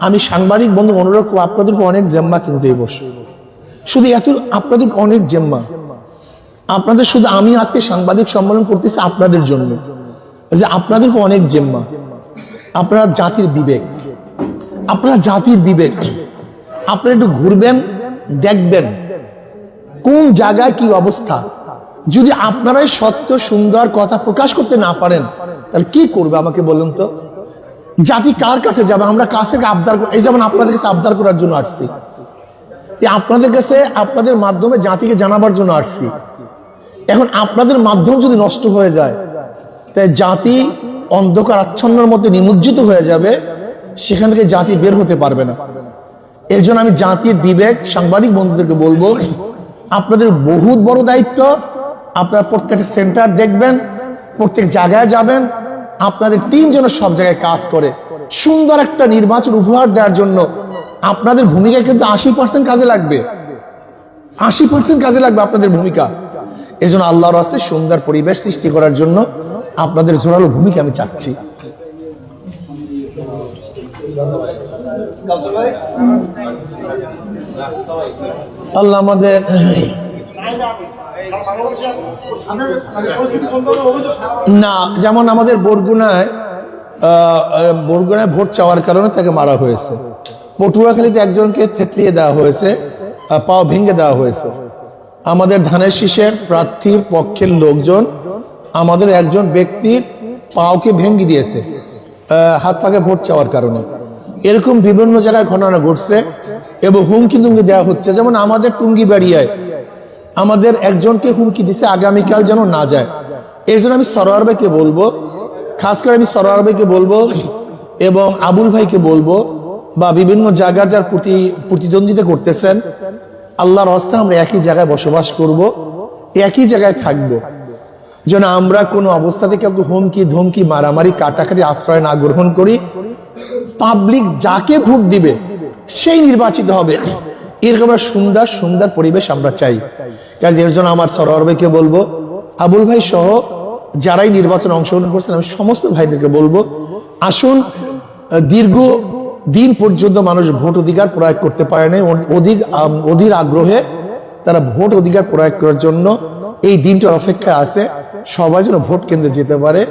আমি সাংবাদিক বন্ধু অনুরোধ করব, আপনাদের অনেক জেম্মা কিন্তু এই বসে, শুধু এত আপনাদের অনেক জেম্মা। আপনাদের শুধু আমি আজকে সাংবাদিক সম্মেলন করতেছি আপনাদের জন্য, যে আপনাদের অনেক জেম্মা। আপনারা জাতির বিবেক, আপনারা জাতির বিবেক, আপনারা একটু ঘুরবেন, দেখবেন কোন জায়গায় কি অবস্থা। যদি আপনারাই সত্য সুন্দর কথা প্রকাশ করতে না পারেন, তাহলে কি করবে আমাকে বলুন তো? জাতি কার কাছে যাবে? আমরা কাছ থেকে আবদার, এই যেমন আপনাদের কাছে আবদার করার জন্য আসছি, আপনাদের কাছে আপনাদের মাধ্যমে জাতিকে জানাবার জন্য আসছি। এখন আপনাদের মাধ্যম যদি নষ্ট হয়ে যায়, তাই জাতি অন্ধকার আচ্ছন্নের মধ্যে নিমজ্জিত হয়ে যাবে, সেখান থেকে জাতি বের হতে পারবে না। এর জন্য আমি জাতির বিবেক সাংবাদিক বন্ধুদেরকে বলবো, আপনাদের বহুত বড় দায়িত্ব। আপনারা প্রত্যেকটা সেন্টার দেখবেন, প্রত্যেক জায়গায় যাবেন, আপনাদের টিম যেন সব জায়গায় কাজ করে। সুন্দর একটা নির্বাচন উপহার দেওয়ার জন্য আপনাদের ভূমিকা কিন্তু 80% কাজে লাগবে, 80% কাজে লাগবে আপনাদের ভূমিকা। এর জন্য আল্লাহর রাস্তায় সুন্দর পরিবেশ সৃষ্টি করার জন্য আপনাদের জোরালো ভূমিকা আমি চাচ্ছি। আল্লাহ আমাদের না, যেমন আমাদের বরগুনায় ভোট চাওয়ার কারণে তাকে মারা হয়েছে। পটুয়াখালীতে একজনকে থেতলিয়ে দেওয়া হয়েছে, পাও ভেঙে দেওয়া হয়েছে। আমাদের ধানের শীষের প্রার্থীর পক্ষের লোকজন আমাদের একজন ব্যক্তির পাওকে ভেঙে দিয়েছে হাত পাকে ভোট চাওয়ার কারণে। এরকম বিভিন্ন জায়গায় ঘটনা ঘটছে এবং হুমকি তুমকি দেওয়া হচ্ছে। যেমন আমাদের টুঙ্গিবাড়িয়ায় আমাদের একজনকে হুমকি দিছে আগামীকাল যেন না যায়। এর জন্য আমি সরোয়ার ভাইকে বলবো, খাস করে আমি সরোয়ার ভাইকে বলবো এবং আবুল ভাইকে বলবো, বা বিভিন্ন জায়গার যার প্রতিদ্বন্দ্বিতা করতেছেন, আল্লাহর রাস্তায় আমরা একই জায়গায় বসবাস করব, একই জায়গায় থাকবো, যেন আমরা কোনো অবস্থাতে কাউকে হুমকি ধমকি মারামারি কাটাকাটি আশ্রয় না গ্রহণ করি। পাবলিক যাকে ভোট দিবে সেই নির্বাচিত হবে, এরকম সুন্দর সুন্দর পরিবেশ আমরা চাই। কারণ এর জন্য আমার সরোয়ার ভাইকে বলবো, আবুল ভাই সহ যারাই নির্বাচনে অংশগ্রহণ করছেন, আমি সমস্ত ভাইদেরকে বলবো, আসুন। দীর্ঘ দিন পর্যন্ত মানুষ ভোট অধিকার প্রয়োগ করতে পারে নাই, অধীর আগ্রহে তারা ভোট অধিকার প্রয়োগ করার জন্য এই দিনটার অপেক্ষা আছে। সবাই যেন ভোট কেন্দ্রে যেতে পারে।